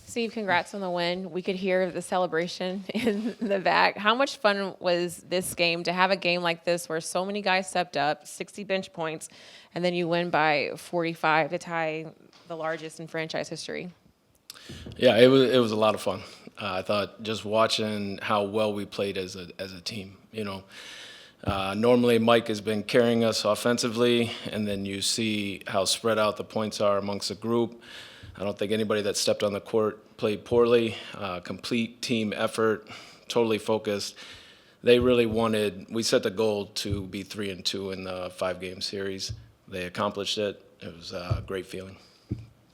Steve, congrats on the win. We could hear the celebration in the back. How much fun was this game to have a game like this where so many guys stepped up, 60 bench points, and then you win by 45 to tie the largest in franchise history? Yeah, it was a lot of fun. I thought just watching how well we played as a team. Normally Mike has been carrying us offensively, and then you see how spread out the points are amongst the group. I don't think anybody that stepped on the court played poorly. Complete team effort, totally focused. They really wanted. We set the goal to be 3-2 in the 5-game series. They accomplished it. It was a great feeling.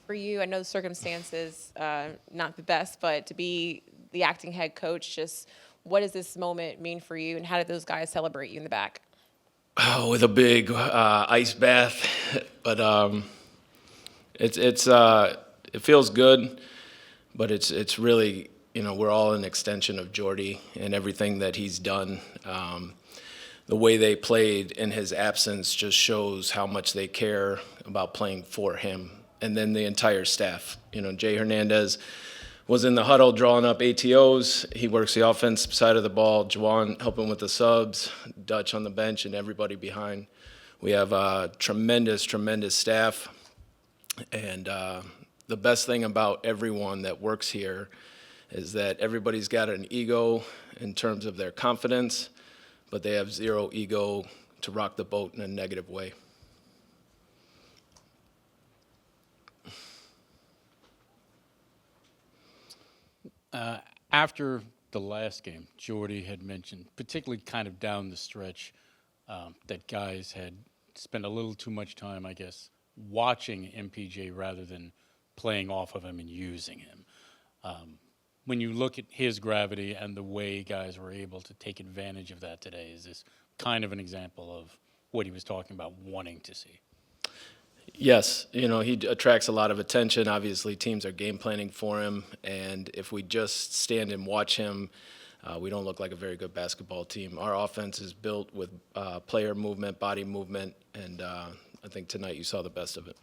For you, I know the circumstances not the best, but to be the acting head coach, just what does this moment mean for you, and how did those guys celebrate you in the back? Oh, with a big ice bath, but it feels good, but it's really, we're all an extension of Jordy and everything that he's done. The way they played in his absence just shows how much they care about playing for him. And then the entire staff. Jay Hernandez was in the huddle drawing up ATOs. He works the offensive side of the ball. Juwan helping with the subs, Dutch on the bench, and everybody behind. We have a tremendous staff. And the best thing about everyone that works here is that everybody's got an ego in terms of their confidence, but they have zero ego to rock the boat in a negative way. After the last game, Jordy had mentioned, particularly kind of down the stretch, that guys had spent a little too much time, I guess, watching MPJ rather than playing off of him and using him. When you look at his gravity and the way guys were able to take advantage of that today, is this kind of an example of what he was talking about wanting to see? Yes, he attracts a lot of attention. Obviously, teams are game planning for him, and if we just stand and watch him, we don't look like a very good basketball team. Our offense is built with player movement, body movement, and I think tonight you saw the best of it.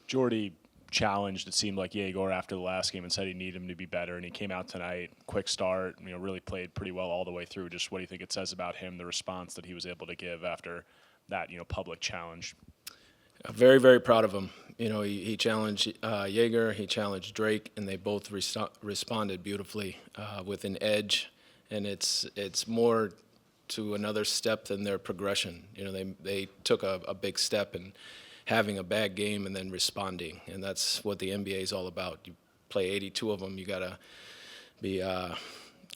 Jordy challenged, it seemed like, Egor after the last game and said he needed him to be better, and he came out tonight, quick start, really played pretty well all the way through. Just what do you think it says about him, the response that he was able to give after that, public challenge? Very, very proud of him. He challenged Egor, he challenged Drake, and they both responded beautifully with an edge. And it's more to another step than their progression. They took a big step in having a bad game and then responding, and that's what the NBA is all about. You play 82 of them, you gotta be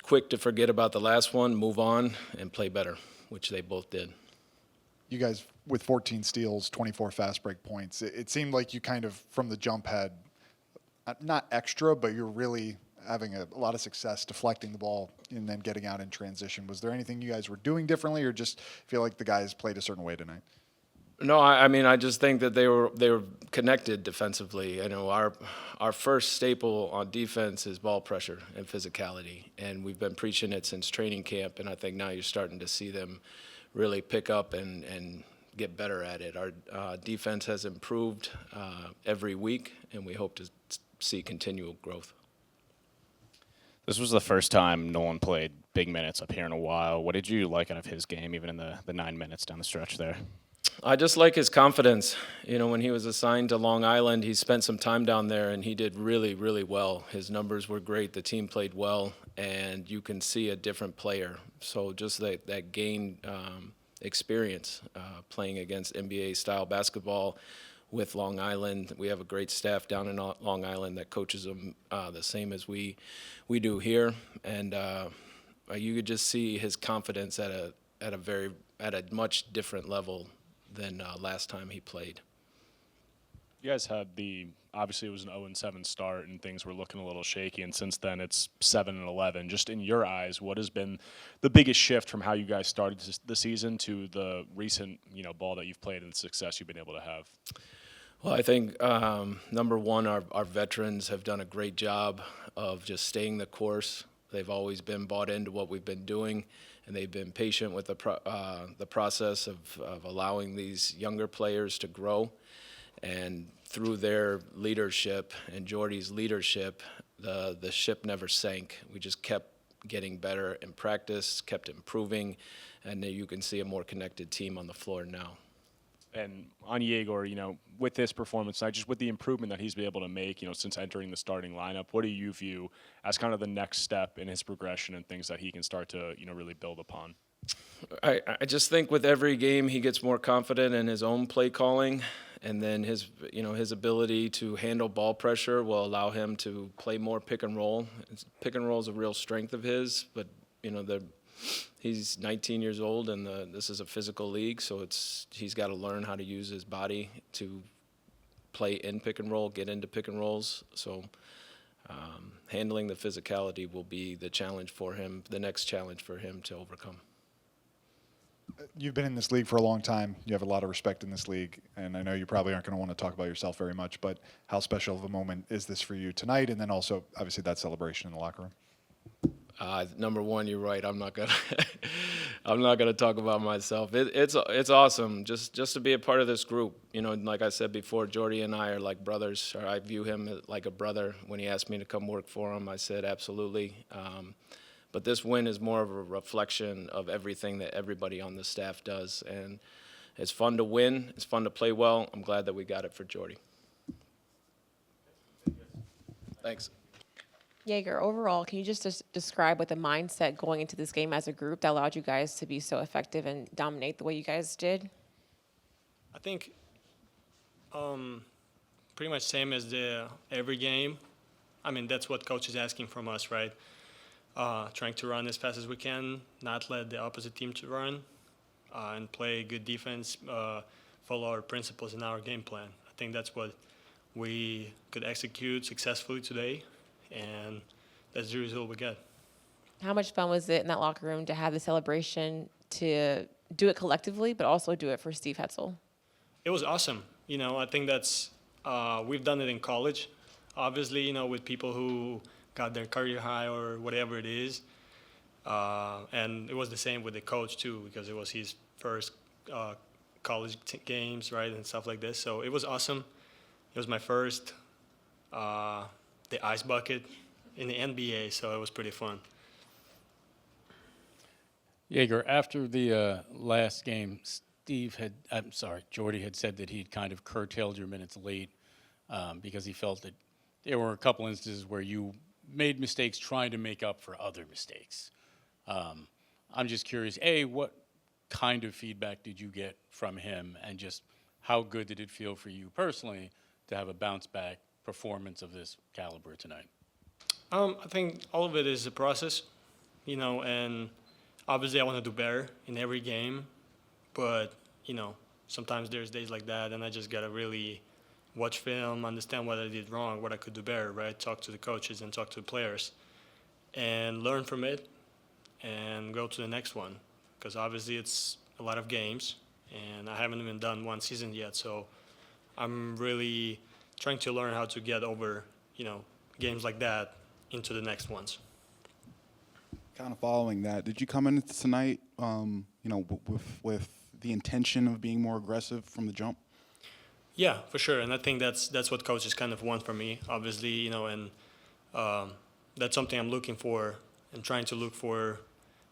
quick to forget about the last one, move on, and play better, which they both did. You guys, with 14 steals, 24 fast break points, it seemed like you kind of, from the jump, had not extra, but you're really having a lot of success deflecting the ball and then getting out in transition. Was there anything you guys were doing differently, or just feel like the guys played a certain way tonight? No, I just think that they were connected defensively. Our first staple on defense is ball pressure and physicality, and we've been preaching it since training camp, and I think now you're starting to see them really pick up and get better at it. Our defense has improved every week, and we hope to see continual growth. This was the first time Nolan played big minutes up here in a while. What did you like out of his game, even in the 9 minutes down the stretch there? I just like his confidence. When he was assigned to Long Island, he spent some time down there, and he did really, really well. His numbers were great. The team played well, and you can see a different player. So just that gained experience playing against NBA-style basketball with Long Island. We have a great staff down in Long Island that coaches them the same as we do here, and you could just see his confidence at a much different level than last time he played. You guys had obviously it was an 0-7 start and things were looking a little shaky, and since then it's 7-11. Just in your eyes, what has been the biggest shift from how you guys started the season to the recent ball that you've played and the success you've been able to have? Well, I think number one, our veterans have done a great job of just staying the course. They've always been bought into what we've been doing, and they've been patient with the process of allowing these younger players to grow. And through their leadership and Jordy's leadership, the ship never sank. We just kept getting better in practice, kept improving, and you can see a more connected team on the floor now. And on Egor, with this performance tonight, just with the improvement that he's been able to make, since entering the starting lineup, what do you view as kind of the next step in his progression and things that he can start to, really build upon? I just think with every game he gets more confident in his own play calling, and then his ability to handle ball pressure will allow him to play more pick and roll. Pick and roll is a real strength of his, but he's 19 years old, and this is a physical league, so he's got to learn how to use his body to play in pick and roll, get into pick and rolls. So handling the physicality will be the challenge for him, the next challenge for him to overcome. You've been in this league for a long time. You have a lot of respect in this league, and I know you probably aren't going to want to talk about yourself very much, but how special of a moment is this for you tonight, and then also, obviously, that celebration in the locker room? Number one, you're right. I'm not gonna talk about myself. It's awesome just to be a part of this group. Like I said before, Jordy and I are like brothers. Or I view him like a brother. When he asked me to come work for him, I said absolutely. But this win is more of a reflection of everything that everybody on the staff does, and it's fun to win. It's fun to play well. I'm glad that we got it for Jordy. Thanks. Egor, overall, can you just describe what the mindset going into this game as a group that allowed you guys to be so effective and dominate the way you guys did? I think pretty much same as every game. I mean, that's what coach is asking from us, right? Trying to run as fast as we can, not let the opposite team to run, and play good defense, follow our principles in our game plan. I think that's what we could execute successfully today, and that's the result we get. How much fun was it in that locker room to have the celebration, to do it collectively, but also do it for Steve Hetzel? It was awesome. I think that's we've done it in college, obviously, with people who got their career high or whatever it is. And it was the same with the coach, too, because it was his first college games, right, and stuff like this. So it was awesome. It was my first the ice bucket in the NBA, so it was pretty fun. Egor, after the last game, Jordy had said that he'd kind of curtailed your minutes late because he felt that there were a couple instances where you made mistakes trying to make up for other mistakes. I'm just curious, what kind of feedback did you get from him, and just how good did it feel for you personally to have a bounce-back performance of this caliber tonight? I think all of it is a process, and obviously I want to do better in every game, but, sometimes there's days like that, and I just got to really watch film, understand what I did wrong, what I could do better, right? Talk to the coaches and talk to the players and learn from it and go to the next one, because obviously it's a lot of games, and I haven't even done one season yet, so I'm really trying to learn how to get over, games like that into the next ones. Kind of following that, did you come in tonight, with the intention of being more aggressive from the jump? Yeah, for sure, and I think that's what coaches kind of want from me, obviously, and that's something I'm looking for and trying to look for,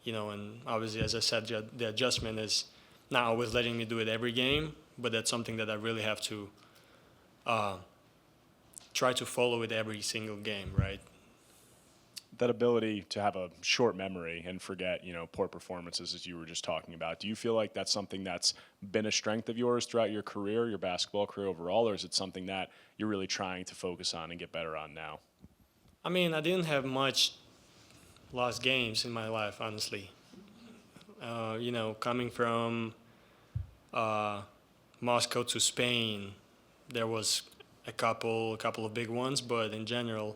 and obviously, as I said, the adjustment is not always letting me do it every game, but that's something that I really have to try to follow it every single game, right? That ability to have a short memory and forget, poor performances, as you were just talking about. Do you feel like that's something that's been a strength of yours throughout your career, your basketball career overall, or is it something that you're really trying to focus on and get better on now? I mean, I didn't have much lost games in my life, honestly. Coming from Moscow to Spain, there was a couple of big ones, but in general,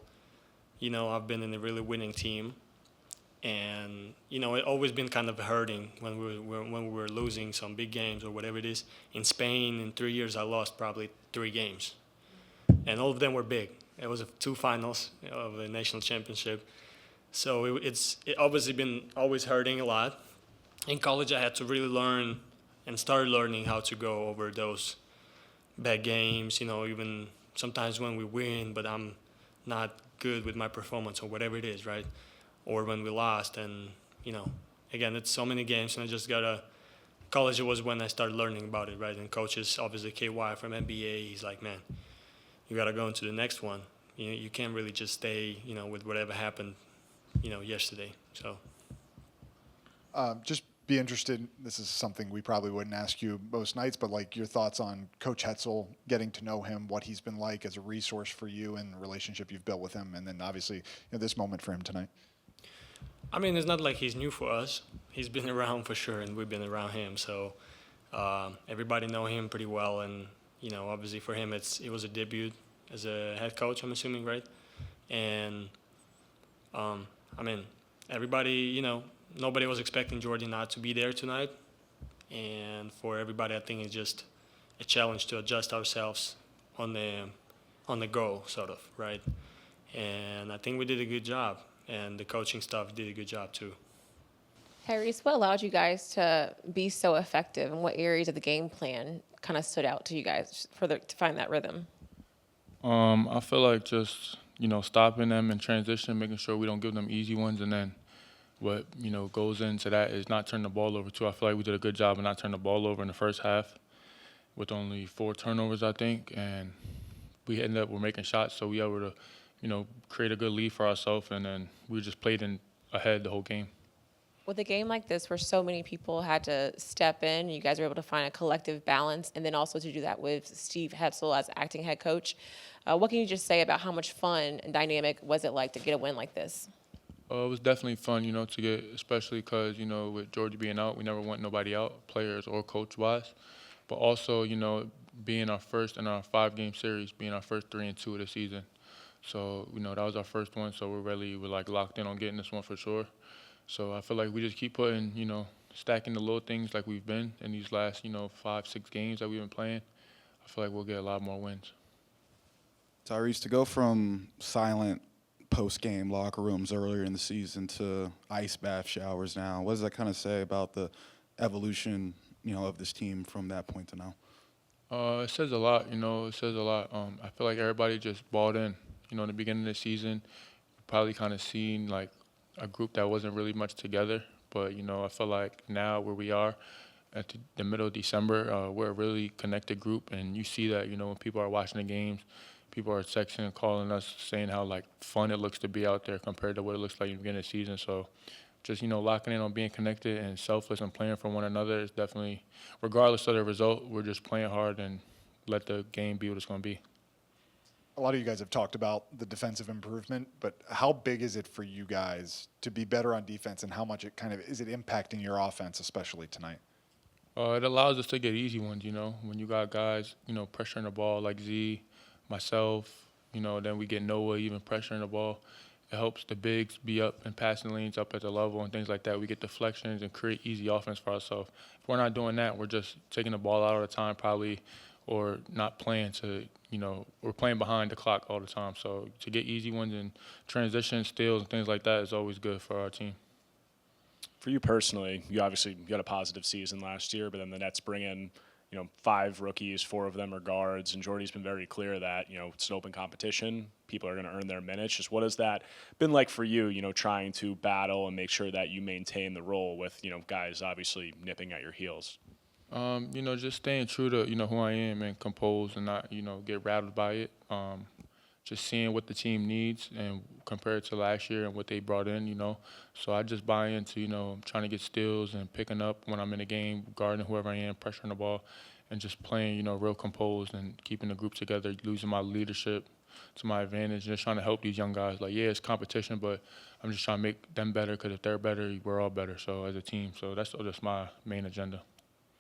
I've been in a really winning team, and it always been kind of hurting when we were losing some big games or whatever it is. In Spain, in 3 years, I lost probably 3 games, and all of them were big. It was 2 finals of the national championship, so it obviously been always hurting a lot. In college, I had to really learn and start learning how to go over those bad games, even sometimes when we win, but I'm not good with my performance or whatever it is, right? Or when we lost, and again, it's so many games, and I just gotta. College was when I started learning about it, right? And coaches, obviously KY from NBA, he's like, man, you gotta go into the next one. You can't really just stay, with whatever happened, yesterday. So. Just be interested. This is something we probably wouldn't ask you most nights, but like your thoughts on Coach Hetzel, getting to know him, what he's been like as a resource for you, and the relationship you've built with him, and then obviously this moment for him tonight. I mean, it's not like he's new for us. He's been around for sure, and we've been around him. So everybody know him pretty well, and obviously for him, it was a debut as a head coach. I'm assuming, right? And I mean, everybody, nobody was expecting Jordy not to be there tonight, and for everybody, I think it's just a challenge to adjust ourselves on the go, sort of, right? And I think we did a good job. And the coaching staff did a good job too. Tyrese, what allowed you guys to be so effective, and what areas of the game plan kind of stood out to you guys to find that rhythm? I feel like just, stopping them in transition, making sure we don't give them easy ones, and then what, goes into that is not turning the ball over too. I feel like we did a good job of not turning the ball over in the first half with only 4 turnovers, I think, and we ended up making shots, so we were able to create a good lead for ourselves, and then we just played ahead the whole game. With a game like this where so many people had to step in, you guys were able to find a collective balance, and then also to do that with Steve Hetzel as acting head coach. What can you just say about how much fun and dynamic was it like to get a win like this? It was definitely fun, to get, especially because, with Georgie being out, we never want nobody out, players or coach-wise. But also, being our first in our 5-game series, being our first 3-2 of the season. So, that was our first one, so we're locked in on getting this one for sure. So I feel like we just keep putting, stacking the little things like we've been in these last, 5-6 games that we've been playing. I feel like we'll get a lot more wins. Tyrese, to go from silent post-game locker rooms earlier in the season to ice bath showers now, what does that kind of say about the evolution, of this team from that point to now? It says a lot, it says a lot. I feel like everybody just bought in. In the beginning of the season, probably kind of seen like a group that wasn't really much together. But, I feel like now where we are at the middle of December, we're a really connected group. And you see that, when people are watching the games, people are texting and calling us saying how, fun it looks to be out there compared to what it looks like in the beginning of the season. So just, locking in on being connected and selfless and playing for one another is definitely, regardless of the result, we're just playing hard and let the game be what it's going to be. A lot of you guys have talked about the defensive improvement, but how big is it for you guys to be better on defense, and how much is it impacting your offense, especially tonight? It allows us to get easy ones, when you got guys, pressuring the ball like Z, myself, then we get Noah even pressuring the ball. It helps the bigs be up and passing lanes up at the level and things like that. We get deflections and create easy offense for ourselves. If we're not doing that, we're just taking the ball out all the time probably, or not playing to, we're playing behind the clock all the time. So to get easy ones and transition, steals, and things like that is always good for our team. For you personally, you obviously got a positive season last year, but then the Nets bring in, 5 rookies, 4 of them are guards, and Jordy's been very clear that, it's an open competition. People are going to earn their minutes. Just what has that been like for you, trying to battle and make sure that you maintain the role with, guys obviously nipping at your heels? Just staying true to, who I am and composed and not, get rattled by it. Just seeing what the team needs and compared to last year and what they brought in, So I just buy into, trying to get steals and picking up when I'm in a game, guarding whoever I am, pressuring the ball, and just playing, real composed and keeping the group together, using my leadership to my advantage, just trying to help these young guys. Like, yeah, it's competition, but I'm just trying to make them better because if they're better, we're all better, so as a team. So that's just my main agenda.